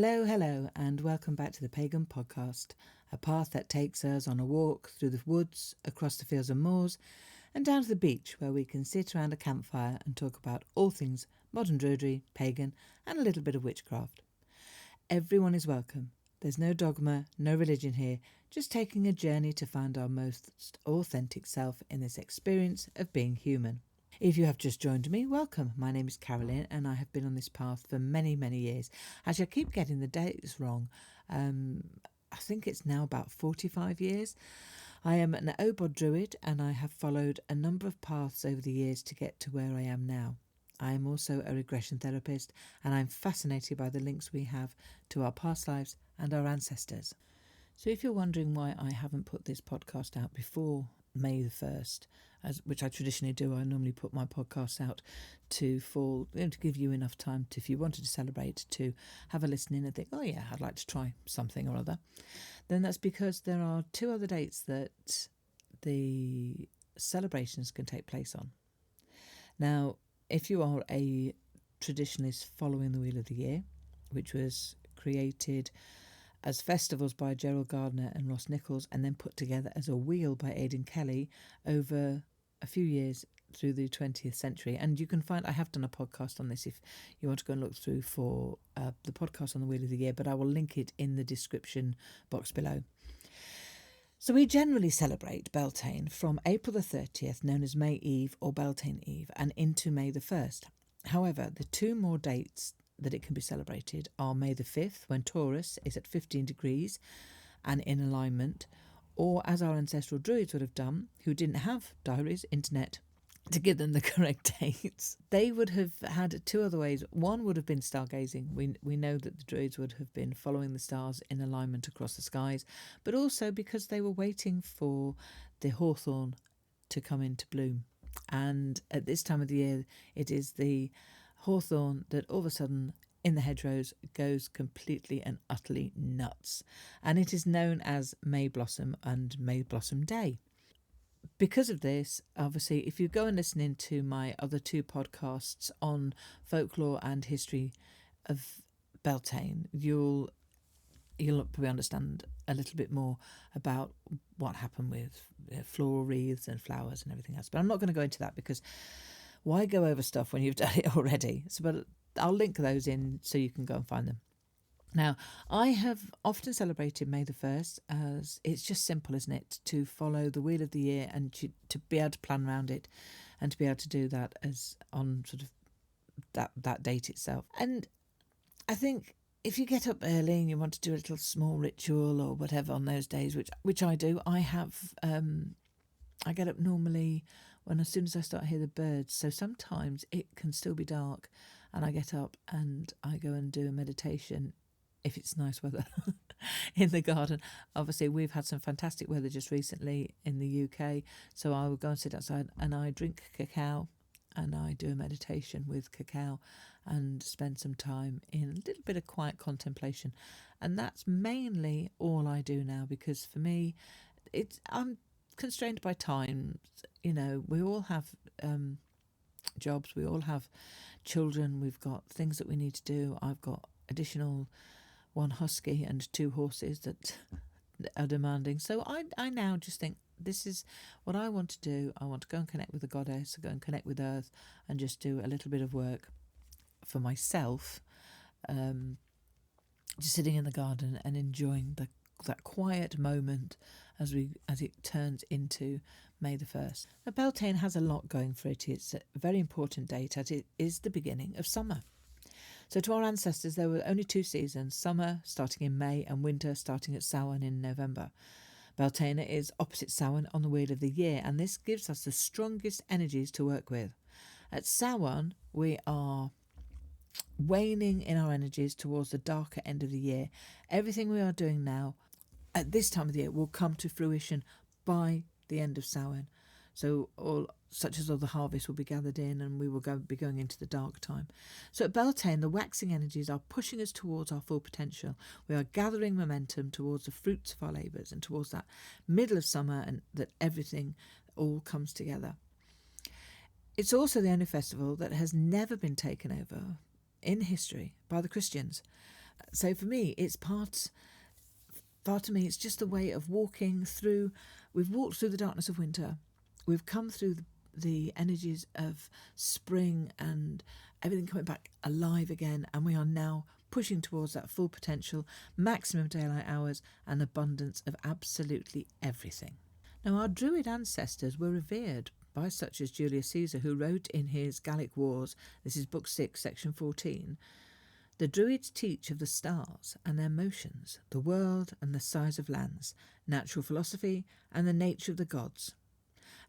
Hello, and welcome back to the Pagan Podcast, a path that takes us on a walk through the woods, across the fields and moors, and down to the beach where we can sit around a campfire and talk about all things modern Druidry, pagan, and a little bit of witchcraft. Everyone is welcome. There's no dogma, no religion here, just taking a journey to find our most authentic self in this experience of being human. If you have just joined me, welcome. My name is Carolyn and I have been on this path for many years. Actually, I keep getting the dates wrong. I think it's now about 45 years. I am an Obod Druid and I have followed a number of paths over the years to get to where I am now. I am also a regression therapist and I'm fascinated by the links we have to our past lives and our ancestors. So if you're wondering why I haven't put this podcast out before May the 1st, which I traditionally do, I normally put my podcasts out to fall, to give you enough time to, if you wanted to celebrate, to have a listen in and think, oh yeah, I'd like to try something or other, then that's because there are two other dates that the celebrations can take place on. Now, if you are a traditionalist following the Wheel of the Year, which was created as festivals by Gerald Gardner and Ross Nichols and then put together as a wheel by Aidan Kelly over a few years through the 20th century. And you can find, I have done a podcast on this if you want to go and look through for the podcast on the Wheel of the Year, but I will link it in the description box below. So we generally celebrate Beltaine from April the 30th, known as May Eve or Beltane Eve, and into May the 1st. However, the two more dates that it can be celebrated are May the 5th, when Taurus is at 15 degrees and in alignment, or as our ancestral druids would have done, who didn't have diaries, internet, to give them the correct dates. They would have had two other ways. One would have been stargazing. We know that the druids would have been following the stars in alignment across the skies, but also because they were waiting for the hawthorn to come into bloom. And at this time of the year, it is the hawthorn that all of a sudden in the hedgerows goes completely and utterly nuts. And it is known as May Blossom and May Blossom Day. Because of this, obviously, if you go and listen into my other two podcasts on folklore and history of Beltane, you'll probably understand a little bit more about what happened with floral wreaths and flowers and everything else. But I'm not going to go into that because why go over stuff when you've done it already? So, but I'll link those in so you can go and find them. Now, I have often celebrated May the 1st as it's just simple, isn't it, to follow the Wheel of the Year and to be able to plan around it and to be able to do that as on sort of that date itself. And I think if you get up early and you want to do a little small ritual or whatever on those days, which I do, I get up normally as soon as I start to hear the birds. So sometimes it can still be dark and I get up and I go and do a meditation if it's nice weather in the garden. Obviously, we've had some fantastic weather just recently in the UK, so I will go and sit outside and I drink cacao and I do a meditation with cacao and spend some time in a little bit of quiet contemplation. And that's mainly all I do now because for me, I'm constrained by time. You know, we all have jobs, we all have children, we've got things that we need to do. I've got additional 1 husky and 2 horses that are demanding. So I now just think this is what I want to do. I want to go and connect with the goddess, go and connect with earth and just do a little bit of work for myself, just sitting in the garden and enjoying that quiet moment as it turns into May the 1st. Now, Beltane has a lot going for it. It's a very important date as it is the beginning of summer. So to our ancestors, there were only 2 seasons, summer starting in May and winter starting at Samhain in November. Beltane is opposite Samhain on the Wheel of the Year, and this gives us the strongest energies to work with. At Samhain, we are waning in our energies towards the darker end of the year. Everything we are doing now at this time of the year will come to fruition by the end of Samhain. So all the harvest will be gathered in and we will be going into the dark time. So at Beltane, the waxing energies are pushing us towards our full potential. We are gathering momentum towards the fruits of our labours and towards that middle of summer and that everything all comes together. It's also the only festival that has never been taken over in history by the Christians. So for me, it's part to me, it's just a way of walking through. We've walked through the darkness of winter. We've come through the energies of spring and everything coming back alive again. And we are now pushing towards that full potential, maximum daylight hours and abundance of absolutely everything. Now, our Druid ancestors were revered by such as Julius Caesar, who wrote in his Gallic Wars, this is Book 6, Section 14, "The Druids teach of the stars and their motions, the world and the size of lands, natural philosophy and the nature of the gods."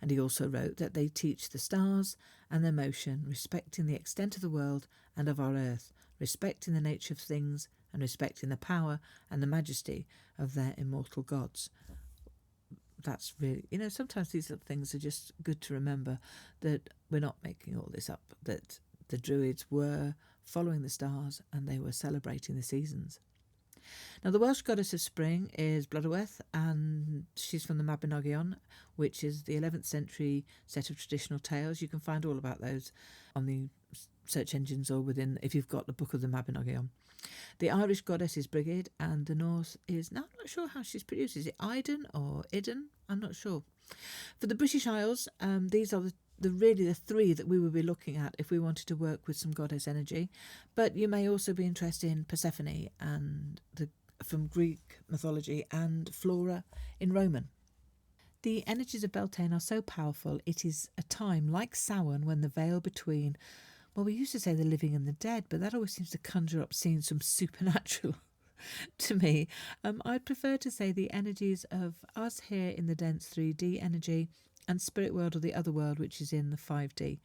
And he also wrote that they teach the stars and their motion, respecting the extent of the world and of our earth, respecting the nature of things and respecting the power and the majesty of their immortal gods. That's really, sometimes these things are just good to remember, that we're not making all this up, that the Druids were following the stars and they were celebrating the seasons. Now, the Welsh goddess of spring is Blodeuwedd, and she's from the Mabinogion, which is the 11th century set of traditional tales. You can find all about those on the search engines or within, if you've got the Book of the Mabinogion. The Irish goddess is Brigid, and the Norse is, now I'm not sure how she's pronounced. Is it Iden or Iden? I'm not sure. For the British Isles, these are the three that we will be looking at if we wanted to work with some goddess energy. But you may also be interested in Persephone and from Greek mythology and Flora in Roman. The energies of Beltane are so powerful, it is a time like Samhain when the veil between, well, we used to say the living and the dead, but that always seems to conjure up scenes from supernatural to me. I'd prefer to say the energies of us here in the dense 3D energy and spirit world, or the other world, which is in the 5D.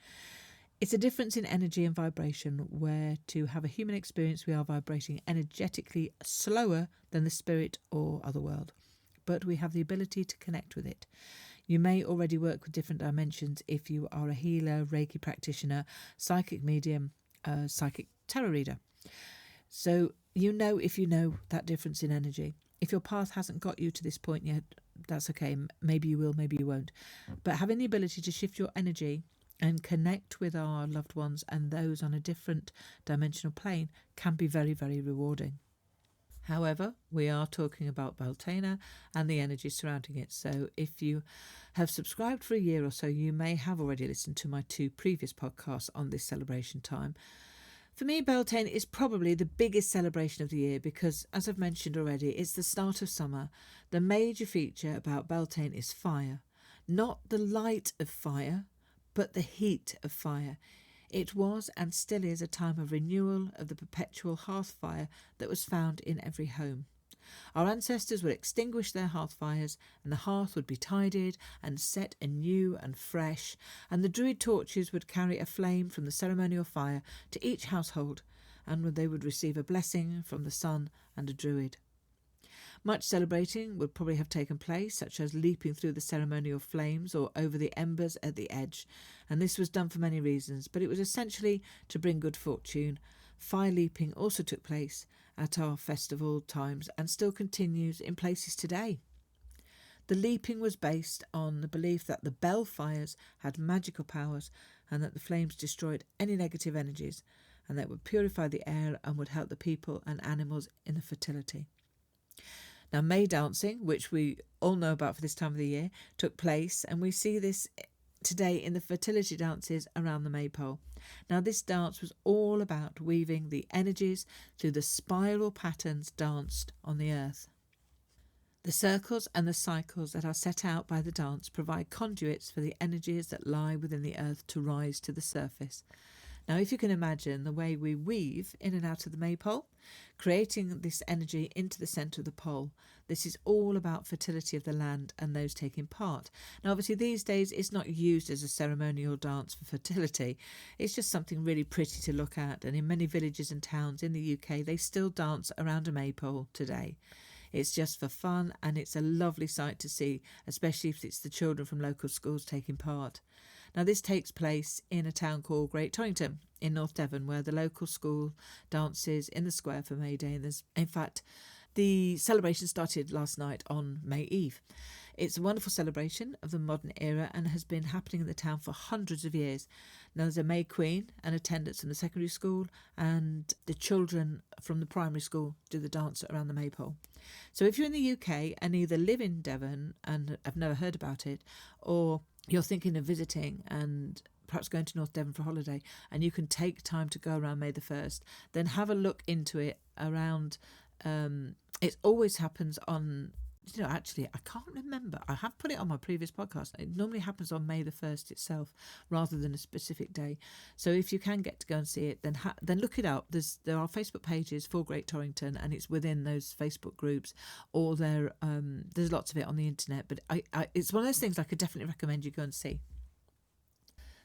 It's a difference in energy and vibration, where to have a human experience we are vibrating energetically slower than the spirit or other world, but we have the ability to connect with it. You may already work with different dimensions if you are a healer, Reiki practitioner, psychic medium, psychic tarot reader. So if you know that difference in energy. If your path hasn't got you to this point yet, that's okay. Maybe you will, maybe you won't. But having the ability to shift your energy and connect with our loved ones and those on a different dimensional plane can be very, very rewarding. However, we are talking about Beltaine and the energy surrounding it. So if you have subscribed for a year or so, you may have already listened to my 2 previous podcasts on this celebration time. For me, Beltaine is probably the biggest celebration of the year because, as I've mentioned already, it's the start of summer. The major feature about Beltaine is fire. Not the light of fire, but the heat of fire. It was and still is a time of renewal of the perpetual hearth fire that was found in every home. Our ancestors would extinguish their hearth fires, and the hearth would be tidied and set anew and fresh, and the Druid torches would carry a flame from the ceremonial fire to each household, and they would receive a blessing from the sun and a Druid. Much celebrating would probably have taken place, such as leaping through the ceremonial flames or over the embers at the edge, and this was done for many reasons, but it was essentially to bring good fortune. Fire leaping also took place at our festival times and still continues in places today. The leaping was based on the belief that the bell fires had magical powers and that the flames destroyed any negative energies and that would purify the air and would help the people and animals in the fertility. Now, May dancing, which we all know about for this time of the year, took place, and we see this today in the fertility dances around the maypole. Now, this dance was all about weaving the energies through the spiral patterns danced on the earth. The circles and the cycles that are set out by the dance provide conduits for the energies that lie within the earth to rise to the surface. Now, if you can imagine the way we weave in and out of the maypole, creating this energy into the centre of the pole, this is all about fertility of the land and those taking part. Now, obviously, these days it's not used as a ceremonial dance for fertility. It's just something really pretty to look at. And in many villages and towns in the UK, they still dance around a maypole today. It's just for fun, and it's a lovely sight to see, especially if it's the children from local schools taking part. Now, this takes place in a town called Great Torrington in North Devon, where the local school dances in the square for May Day. And there's, in fact, The celebration started last night on May Eve. It's a wonderful celebration of the modern era and has been happening in the town for hundreds of years. Now there's a May Queen and attendants from the secondary school, and the children from the primary school do the dance around the maypole. So if you're in the UK and either live in Devon and have never heard about it, or you're thinking of visiting and perhaps going to North Devon for a holiday, and you can take time to go around May the 1st, then have a look into it around. It always happens on, actually, I can't remember. I have put it on my previous podcast. It normally happens on May the 1st itself rather than a specific day. So if you can get to go and see it, then look it up. There are Facebook pages for Great Torrington, and it's within those Facebook groups, or there's lots of it on the internet. But it's one of those things I could definitely recommend you go and see.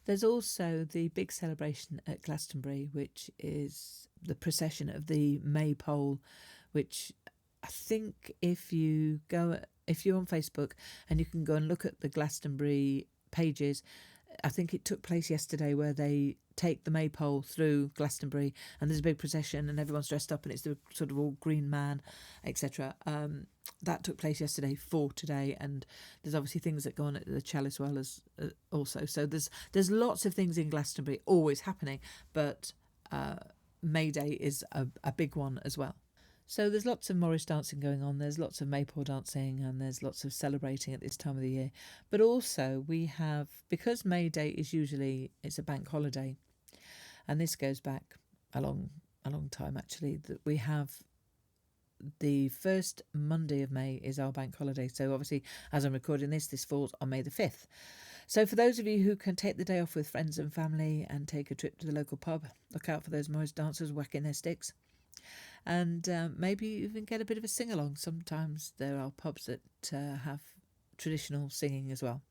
There's also the big celebration at Glastonbury, which is the procession of the maypole, which I think if you're on Facebook and you can go and look at the Glastonbury pages, I think it took place yesterday, where they take the maypole through Glastonbury and there's a big procession and everyone's dressed up and it's the sort of all green man, etc. That took place yesterday for today, and there's obviously things that go on at the Chalice Well as also. So there's lots of things in Glastonbury always happening, but May Day is a big one as well. So there's lots of Morris dancing going on, there's lots of maypole dancing, and there's lots of celebrating at this time of the year. But also we have, because May Day is it's a bank holiday, and this goes back a long time actually, that we have the first Monday of May is our bank holiday. So obviously, as I'm recording this falls on May the 5th. So for those of you who can take the day off with friends and family and take a trip to the local pub, look out for those Morris dancers whacking their sticks. And maybe even get a bit of a sing-along. Sometimes there are pubs that have traditional singing as well.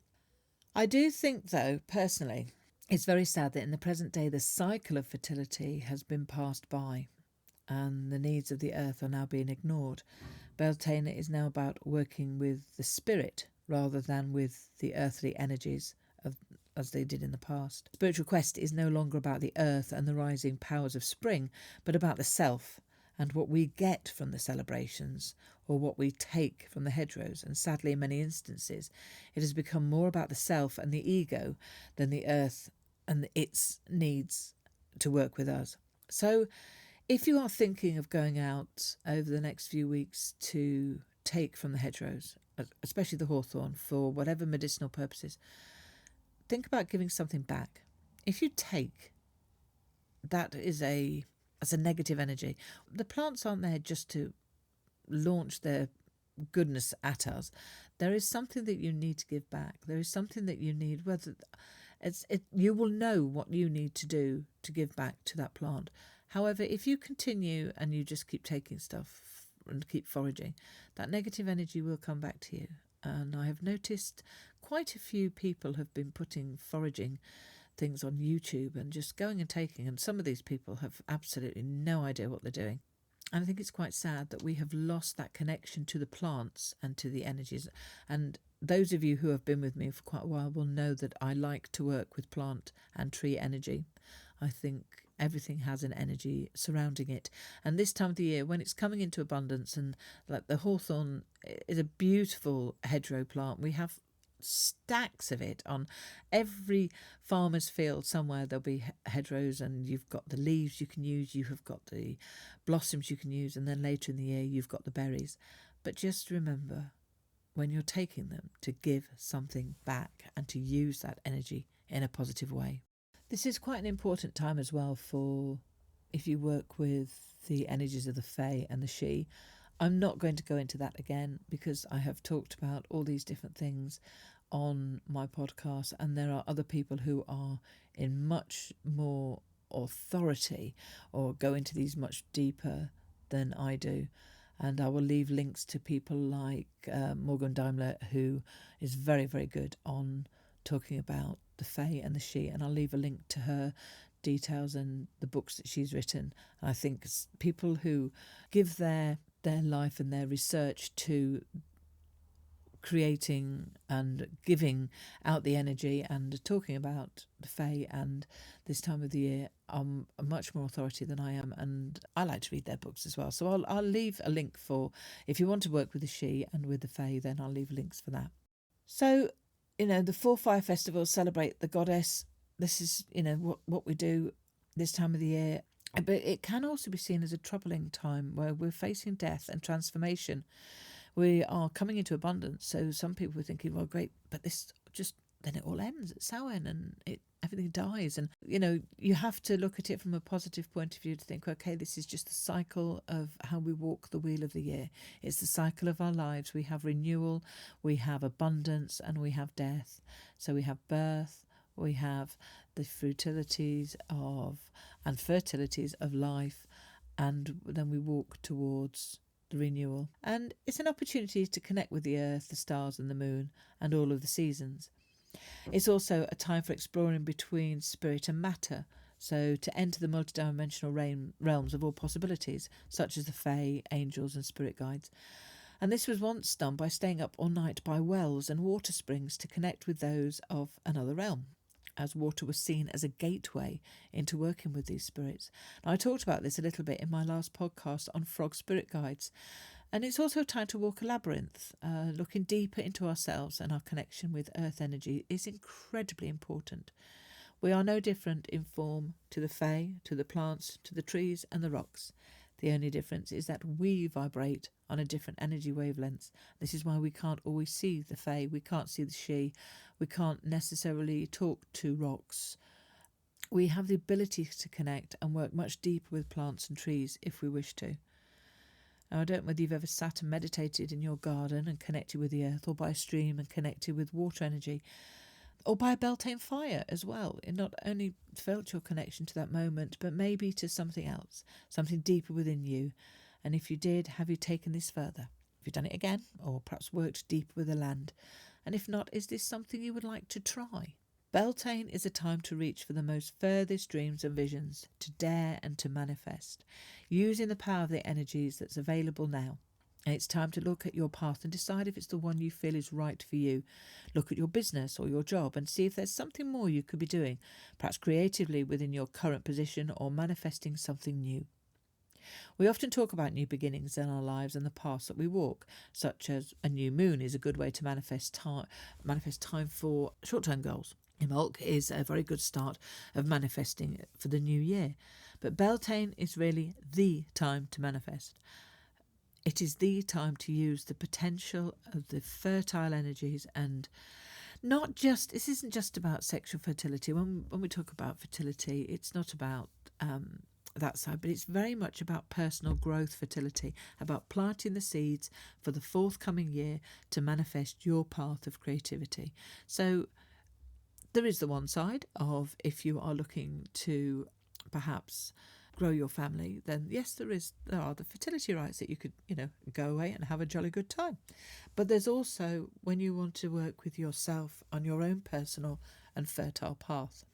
I do think, though, personally, it's very sad that in the present day the cycle of fertility has been passed by and the needs of the earth are now being ignored. Beltaine is now about working with the spirit rather than with the earthly energies as they did in the past. Spiritual quest is no longer about the earth and the rising powers of spring, but about the self and what we get from the celebrations, or what we take from the hedgerows. And sadly, in many instances, it has become more about the self and the ego than the earth and its needs to work with us. So if you are thinking of going out over the next few weeks to take from the hedgerows, especially the hawthorn, for whatever medicinal purposes, think about giving something back. If you take, that's a negative energy. The plants aren't there just to launch their goodness at us. There is something that you need to give back. There is something that you need, you will know what you need to do to give back to that plant. However, if you continue and you just keep taking stuff and keep foraging, that negative energy will come back to you. And I have noticed quite a few people have been putting foraging things on YouTube and just going and taking, and some of these people have absolutely no idea what they're doing. And I think it's quite sad that we have lost that connection to the plants and to the energies. And those of you who have been with me for quite a while will know that I like to work with plant and tree energy. I think everything has an energy surrounding it. And this time of the year, when it's coming into abundance, and like the hawthorn is a beautiful hedgerow plant, we have stacks of it on every farmer's field. Somewhere there'll be hedgerows, and you've got the leaves you can use, you have got the blossoms you can use, and then later in the year you've got the berries. But just remember, when you're taking them, to give something back and to use that energy in a positive way. This is quite an important time as well for if you work with the energies of the Fae and the She. I'm not going to go into that again because I have talked about all these different things on my podcast, and there are other people who are in much more authority or go into these much deeper than I do. And I will leave links to people like Morgan Daimler, who is very, very good on talking about the Fae and the She, and I'll leave a link to her details and the books that she's written. And I think people who give their life and their research to creating and giving out the energy and talking about the Fae and this time of the year are much more authority than I am, and I like to read their books as well. So I'll leave a link for, if you want to work with the She and with the Fae, then I'll leave links for that. So, the 4 fire festivals celebrate the goddess. This is, what we do this time of the year. But it can also be seen as a troubling time where we're facing death and transformation. We are coming into abundance. So some people were thinking, well, great, but this just, then it all ends at Samhain and everything dies. And, you have to look at it from a positive point of view to think, okay, this is just the cycle of how we walk the wheel of the year. It's the cycle of our lives. We have renewal, we have abundance, and we have death. So we have birth, we have the fertilities of life, and then we walk towards the renewal. And it's an opportunity to connect with the earth, the stars and the moon, and all of the seasons. It's also a time for exploring between spirit and matter, so to enter the multidimensional realms of all possibilities, such as the Fae, angels and spirit guides. And this was once done by staying up all night by wells and water springs to connect with those of another realm, as water was seen as a gateway into working with these spirits. Now, I talked about this a little bit in my last podcast on frog spirit guides. And it's also a time to walk a labyrinth. Looking deeper into ourselves and our connection with earth energy is incredibly important. We are no different in form to the Fae, to the plants, to the trees and the rocks. The only difference is that we vibrate on a different energy wavelengths. This is why we can't always see the Fae, we can't see the She, we can't necessarily talk to rocks. We have the ability to connect and work much deeper with plants and trees if we wish to. Now, I don't know whether you've ever sat and meditated in your garden and connected with the earth, or by a stream and connected with water energy, or by a Beltane fire as well. It not only felt your connection to that moment, but maybe to something else, something deeper within you. And if you did, have you taken this further? Have you done it again, or perhaps worked deeper with the land? And if not, is this something you would like to try? Beltane is a time to reach for the most furthest dreams and visions, to dare and to manifest, using the power of the energies that's available now. And it's time to look at your path and decide if it's the one you feel is right for you. Look at your business or your job and see if there's something more you could be doing, perhaps creatively within your current position or manifesting something new. We often talk about new beginnings in our lives and the paths that we walk, such as a new moon is a good way to manifest time for short-term goals. Imbolc is a very good start of manifesting for the new year. But Beltane is really the time to manifest. It is the time to use the potential of the fertile energies, and this isn't just about sexual fertility. When we talk about fertility, it's not about that side, but it's very much about personal growth fertility, about planting the seeds for the forthcoming year to manifest your path of creativity. So there is the one side of, if you are looking to perhaps grow your family, then yes, there are the fertility rites that you could, go away and have a jolly good time. But there's also when you want to work with yourself on your own personal and fertile path.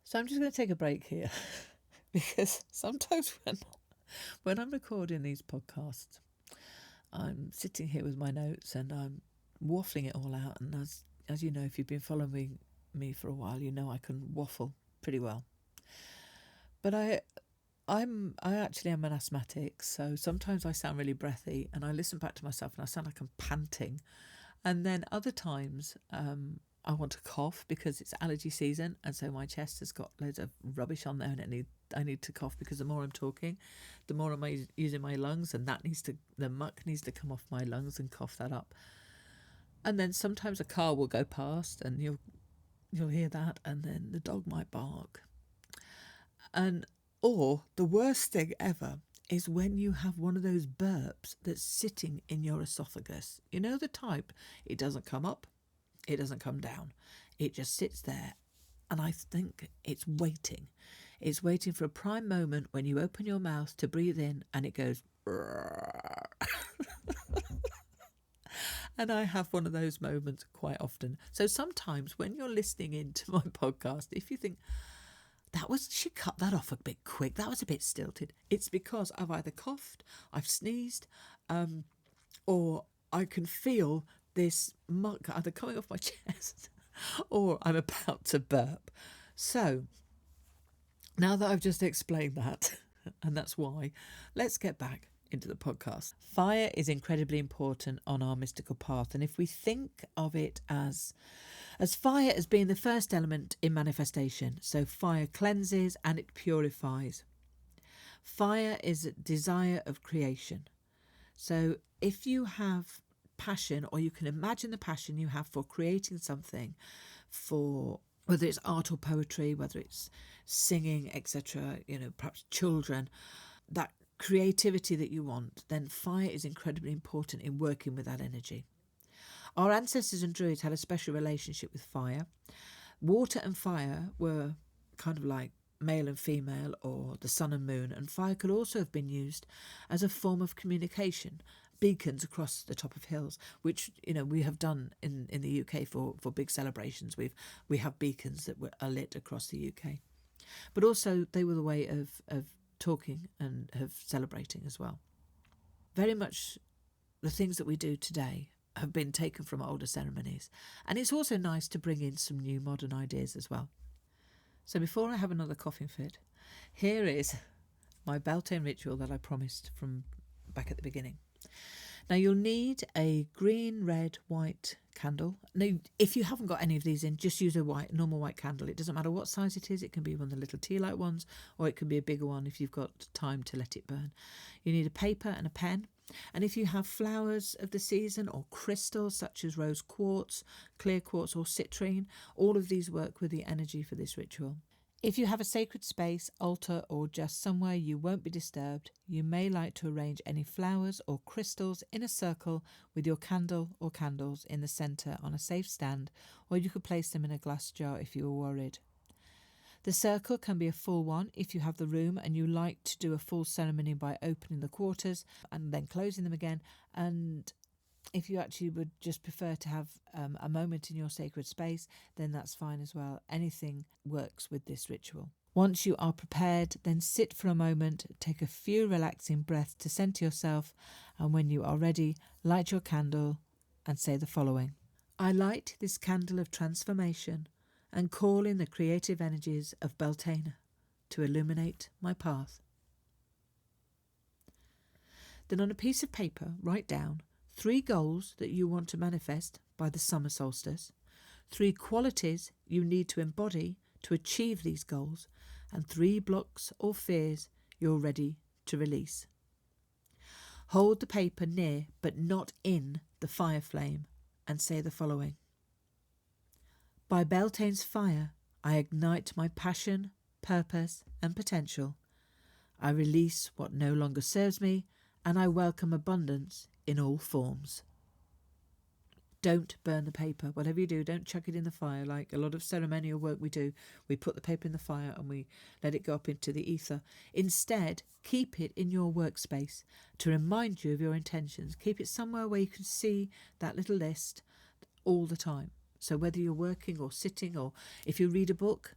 So I'm just going to take a break here because sometimes when I'm recording these podcasts, I'm sitting here with my notes and I'm waffling it all out. And as you know, if you've been following me for a while, you know I can waffle pretty well. But I actually am an asthmatic, so sometimes I sound really breathy and I listen back to myself and I sound like I'm panting. And then other times I want to cough because it's allergy season, and so my chest has got loads of rubbish on there and I need to cough, because the more I'm talking, the more I'm using my lungs, and the muck needs to come off my lungs and cough that up. And then sometimes a car will go past and you'll hear that, and then the dog might bark. Or the worst thing ever is when you have one of those burps that's sitting in your esophagus. You know the type, it doesn't come up, it doesn't come down, it just sits there. And I think it's waiting. It's waiting for a prime moment when you open your mouth to breathe in and it goes and I have one of those moments quite often. So sometimes when you're listening into my podcast, if you think, she cut that off a bit quick, that was a bit stilted, it's because I've either coughed, I've sneezed, or I can feel this muck either coming off my chest or I'm about to burp. So now that I've just explained that, and that's why, let's get back into the podcast. Fire is incredibly important on our mystical path, and if we think of it as fire as being the first element in manifestation, so fire cleanses and it purifies. Fire is a desire of creation. So if you have passion, or you can imagine the passion you have for creating something, for whether it's art or poetry, whether it's singing, etc., perhaps children, that creativity that you want, then fire is incredibly important in working with that energy. Our ancestors and druids had a special relationship with fire. Water and fire were kind of like male and female, or the sun and moon, and fire could also have been used as a form of communication. Beacons across the top of hills, which we have done in the UK for big celebrations. We have beacons that are lit across the UK, but also they were the way of talking and of celebrating as well. Very much the things that we do today have been taken from older ceremonies, and it's also nice to bring in some new modern ideas as well. So before I have another coughing fit, here is my Beltane ritual that I promised from back at the beginning. Now you'll need a green, red, white candle. Now, if you haven't got any of these in, just use a normal white candle. It doesn't matter what size it is. It can be one of the little tea light ones, or it can be a bigger one if you've got time to let it burn. You need a paper and a pen. And if you have flowers of the season or crystals such as rose quartz, clear quartz or citrine, all of these work with the energy for this ritual. If you have a sacred space, altar, or just somewhere you won't be disturbed, you may like to arrange any flowers or crystals in a circle with your candle or candles in the centre on a safe stand, or you could place them in a glass jar if you were worried. The circle can be a full one if you have the room and you like to do a full ceremony by opening the quarters and then closing them again. And if you actually would just prefer to have a moment in your sacred space, then that's fine as well. Anything works with this ritual. Once you are prepared, then sit for a moment, take a few relaxing breaths to centre yourself, and when you are ready, light your candle and say the following. I light this candle of transformation and call in the creative energies of Beltaine to illuminate my path. Then on a piece of paper, write down 3 goals that you want to manifest by the summer solstice, 3 qualities you need to embody to achieve these goals, and 3 blocks or fears you're ready to release. Hold the paper near but not in the fire flame and say the following. By Beltaine's fire, I ignite my passion, purpose and potential. I release what no longer serves me, and I welcome abundance in all forms. Don't burn the paper. Whatever you do, don't chuck it in the fire. Like a lot of ceremonial work we do, we put the paper in the fire and we let it go up into the ether. Instead, keep it in your workspace to remind you of your intentions. Keep it somewhere where you can see that little list all the time. So whether you're working or sitting, or if you read a book,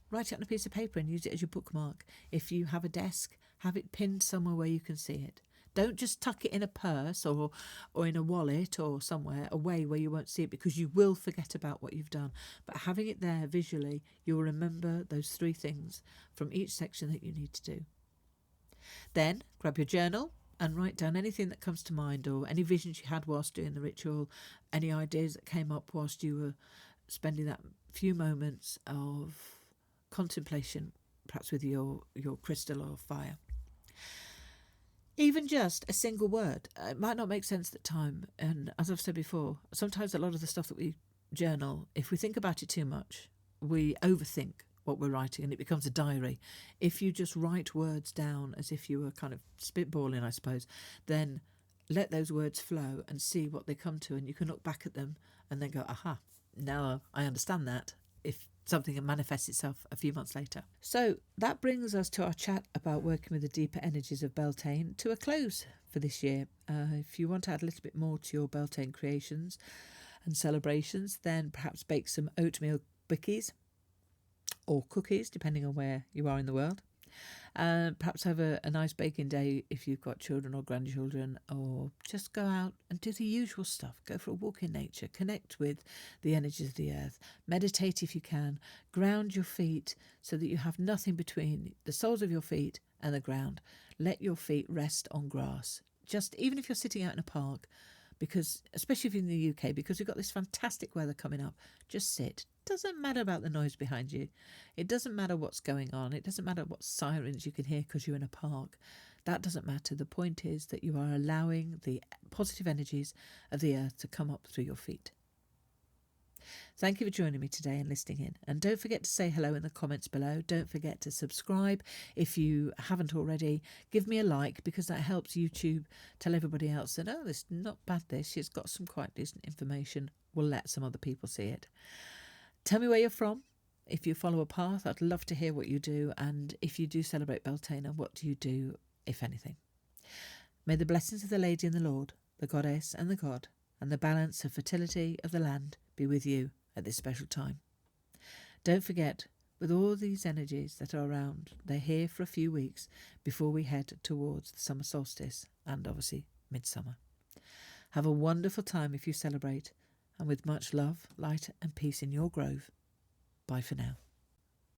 write it on a piece of paper and use it as your bookmark. If you have a desk, have it pinned somewhere where you can see it. Don't just tuck it in a purse or in a wallet or somewhere away where you won't see it, because you will forget about what you've done. But having it there visually, you'll remember those 3 things from each section that you need to do. Then grab your journal and write down anything that comes to mind, or any visions you had whilst doing the ritual, any ideas that came up whilst you were spending that few moments of contemplation, perhaps with your crystal or fire. Even just a single word. It might not make sense at the time, and as I've said before, sometimes a lot of the stuff that we journal, if we think about it too much, we overthink what we're writing and it becomes a diary. If you just write words down as if you were kind of spitballing, I suppose, then let those words flow and see what they come to, and you can look back at them and then go, aha, now I understand that, if something manifests itself a few months later. So that brings us to our chat about working with the deeper energies of Beltane to a close for this year. If you want to add a little bit more to your Beltane creations and celebrations, then perhaps bake some oatmeal bickies or cookies, depending on where you are in the world. Perhaps have a nice baking day if you've got children or grandchildren, or just go out and do the usual stuff. Go for a walk in nature, connect with the energies of the earth, meditate if you can, ground your feet so that you have nothing between the soles of your feet and the ground. Let your feet rest on grass. Just even if you're sitting out in a park, because especially if you're in the UK, because we've got this fantastic weather coming up, just sit. Doesn't matter about the noise behind you. It doesn't matter what's going on. It doesn't matter what sirens you can hear because you're in a park. That doesn't matter. The point is that you are allowing the positive energies of the earth to come up through your feet. Thank you for joining me today and listening in. And don't forget to say hello in the comments below. Don't forget to subscribe if you haven't already. Give me a like, because that helps YouTube tell everybody else that, oh, this is not bad, this. She's got some quite decent information. We'll let some other people see it. Tell me where you're from. If you follow a path, I'd love to hear what you do. And if you do celebrate Beltane, what do you do, if anything? May the blessings of the Lady and the Lord, the Goddess and the God, and the balance of fertility of the land be with you at this special time. Don't forget, with all these energies that are around, they're here for a few weeks before we head towards the summer solstice and obviously midsummer. Have a wonderful time if you celebrate, and with much love, light and peace in your grove. Bye for now.